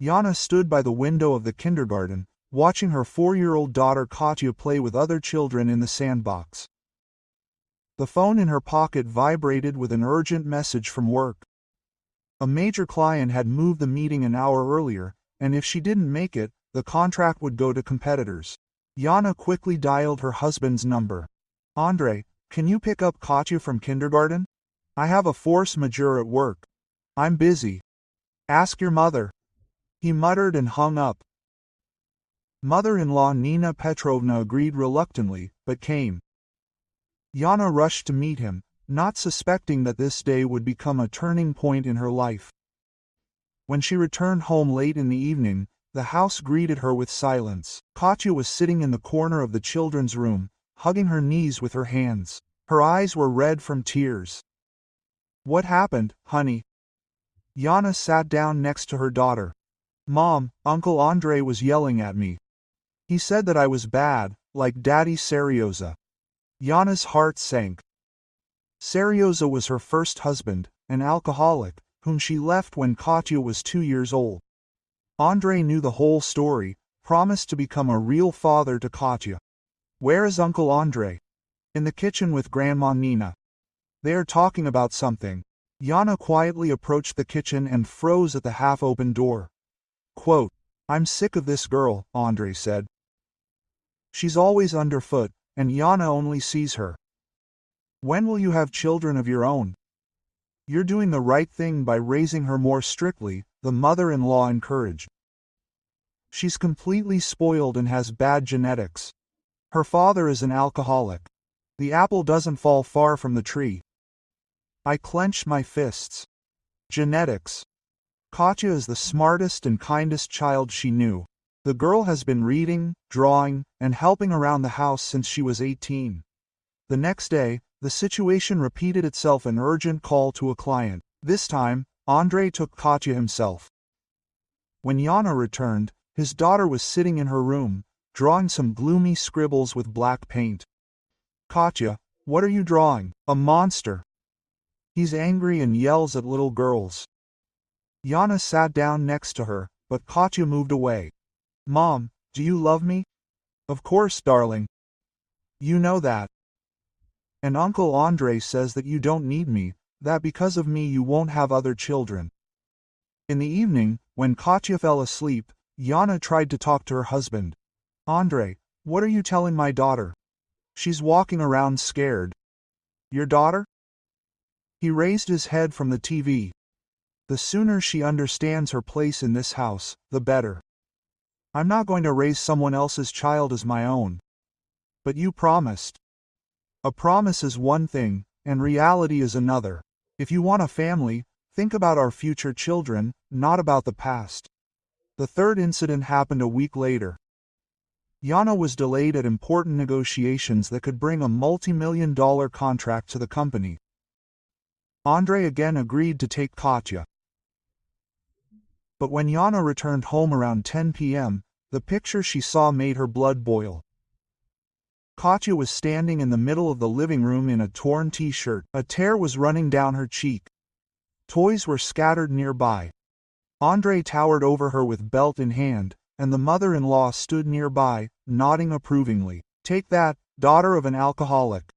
Yana stood by the window of the kindergarten, watching her 4-year-old daughter Katya play with other children in the sandbox. The phone in her pocket vibrated with an urgent message from work. A major client had moved the meeting an hour earlier, and if she didn't make it, the contract would go to competitors. Yana quickly dialed her husband's number. "Andre, can you pick up Katya from kindergarten? I have a force majeure at work. I'm busy. Ask your mother." He muttered and hung up. Mother-in-law Nina Petrovna agreed reluctantly, but came. Yana rushed to meet him, not suspecting that this day would become a turning point in her life. When she returned home late in the evening, the house greeted her with silence. Katya was sitting in the corner of the children's room, hugging her knees with her hands. Her eyes were red from tears. "What happened, honey?" Yana sat down next to her daughter. "Mom, Uncle Andre was yelling at me. He said that I was bad, like Daddy Serioza." Yana's heart sank. Serioza was her first husband, an alcoholic, whom she left when Katya was 2 years old. Andre knew the whole story, promised to become a real father to Katya. "Where is Uncle Andre?" "In the kitchen with Grandma Nina. They are talking about something." Yana quietly approached the kitchen and froze at the half-open door. Quote, "I'm sick of this girl," Andre said. "She's always underfoot, and Yana only sees her. When will you have children of your own? You're doing the right thing by raising her more strictly," the mother-in-law encouraged. "She's completely spoiled and has bad genetics. Her father is an alcoholic. The apple doesn't fall far from the tree." I clenched my fists. Genetics. Katya is the smartest and kindest child she knew. The girl has been reading, drawing, and helping around the house since she was 18. The next day, the situation repeated itself: an urgent call to a client. This time, Andre took Katya himself. When Yana returned, his daughter was sitting in her room, drawing some gloomy scribbles with black paint. "Katya, what are you drawing?" "A monster. He's angry and yells at little girls." Yana sat down next to her, but Katya moved away. "Mom, do you love me?" "Of course, darling. You know that. And Uncle Andre says that you don't need me, that because of me you won't have other children." In the evening, when Katya fell asleep, Yana tried to talk to her husband. "Andre, what are you telling my daughter? She's walking around scared." "Your daughter?" He raised his head from the TV. "The sooner she understands her place in this house, the better. I'm not going to raise someone else's child as my own." "But you promised." "A promise is one thing, and reality is another. If you want a family, think about our future children, not about the past." The third incident happened a week later. Yana was delayed at important negotiations that could bring a multi-million-dollar contract to the company. Andre again agreed to take Katya. But when Yana returned home around 10 p.m., the picture she saw made her blood boil. Katya was standing in the middle of the living room in a torn t-shirt. A tear was running down her cheek. Toys were scattered nearby. Andre towered over her with belt in hand, and the mother-in-law stood nearby, nodding approvingly. "Take that, daughter of an alcoholic,"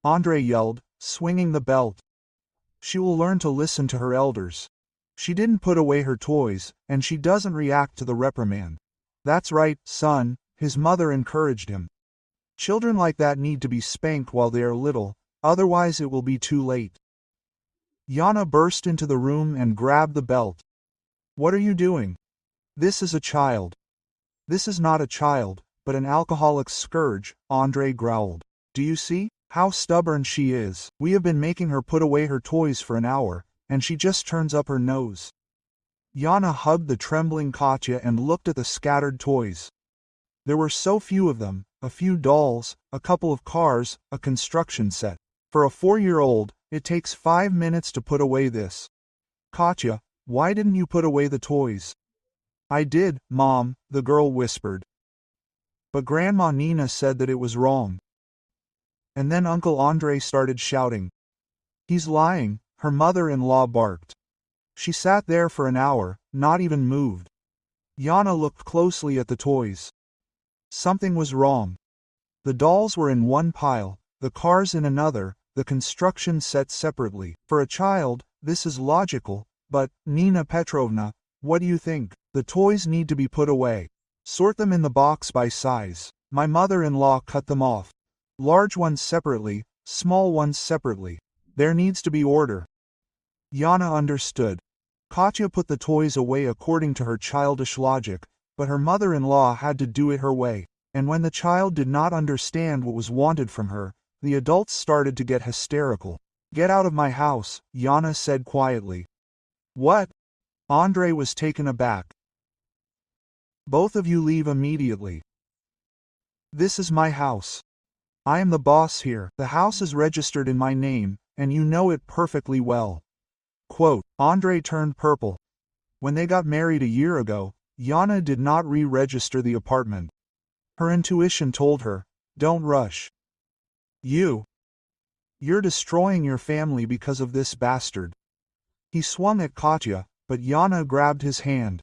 Andre yelled, swinging the belt. "She will learn to listen to her elders. She didn't put away her toys, and she doesn't react to the reprimand." "That's right, son," his mother encouraged him. "Children like that need to be spanked while they are little, otherwise it will be too late." Yana burst into the room and grabbed the belt. "What are you doing? This is a child." "This is not a child, but an alcoholic's scourge," Andre growled. "Do you see how stubborn she is? We have been making her put away her toys for an hour, and she just turns up her nose." Yana hugged the trembling Katya and looked at the scattered toys. There were so few of them: a few dolls, a couple of cars, a construction set. For a 4-year-old, it takes 5 minutes to put away this. "Katya, why didn't you put away the toys?" "I did, Mom," the girl whispered. "But Grandma Nina said that it was wrong." And then Uncle Andre started shouting. "He's lying," her mother-in-law barked. She sat there for an hour, not even moved. Yana looked closely at the toys. Something was wrong. The dolls were in one pile, the cars in another, the construction set separately. For a child, this is logical, but, Nina Petrovna, what do you think? The toys need to be put away. Sort them in the box by size. My mother-in-law cut them off. Large ones separately, small ones separately. There needs to be order. Yana understood. Katya put the toys away according to her childish logic, but her mother-in-law had to do it her way, and when the child did not understand what was wanted from her, the adults started to get hysterical. Get out of my house, Yana said quietly. What? Andrei was taken aback. Both of you leave immediately. This is my house. I am the boss here. The house is registered in my name, and you know it perfectly well. Quote, Andrei turned purple. When they got married a year ago, Yana did not re-register the apartment. Her intuition told her, don't rush. You're destroying your family because of this bastard. He swung at Katya, but Yana grabbed his hand.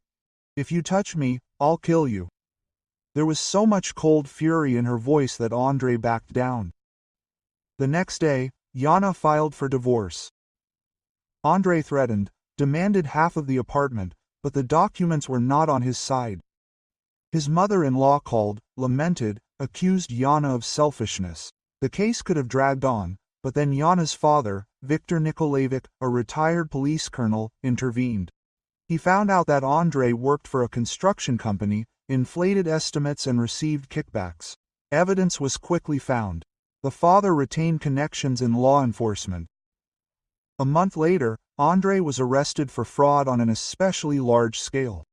If you touch me, I'll kill you. There was so much cold fury in her voice that Andrei backed down. The next day, Yana filed for divorce. Andrei threatened, demanded half of the apartment, but the documents were not on his side. His mother-in-law called, lamented, accused Yana of selfishness. The case could have dragged on, but then Yana's father, Viktor Nikolaevich, a retired police colonel, intervened. He found out that Andrei worked for a construction company, inflated estimates and received kickbacks. Evidence was quickly found. The father retained connections in law enforcement. A month later, Andrei was arrested for fraud on an especially large scale.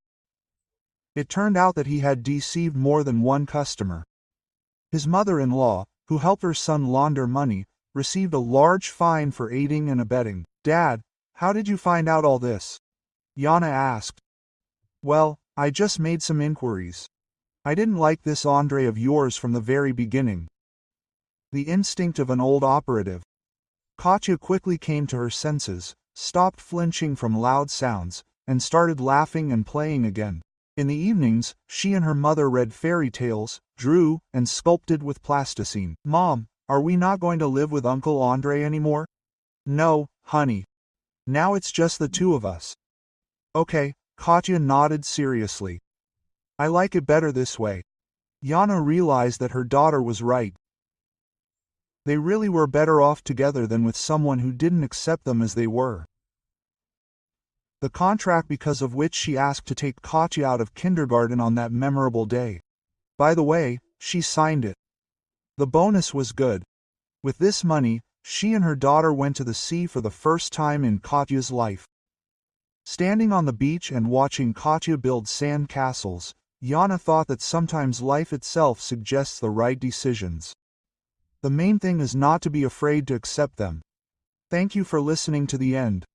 It turned out that he had deceived more than one customer. His mother-in-law, who helped her son launder money, received a large fine for aiding and abetting. Dad, how did you find out all this? Yana asked. Well, I just made some inquiries. I didn't like this Andrei of yours from the very beginning. The instinct of an old operative. Katya quickly came to her senses, stopped flinching from loud sounds, and started laughing and playing again. In the evenings, she and her mother read fairy tales, drew, and sculpted with plasticine. Mom, are we not going to live with Uncle Andrei anymore? No, honey. Now it's just the two of us. Okay, Katya nodded seriously. I like it better this way. Yana realized that her daughter was right. They really were better off together than with someone who didn't accept them as they were. The contract because of which she asked to take Katya out of kindergarten on that memorable day. By the way, she signed it. The bonus was good. With this money, she and her daughter went to the sea for the first time in Katya's life. Standing on the beach and watching Katya build sand castles, Yana thought that sometimes life itself suggests the right decisions. The main thing is not to be afraid to accept them. Thank you for listening to the end.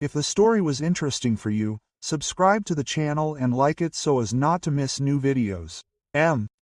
If the story was interesting for you, subscribe to the channel and like it so as not to miss new videos.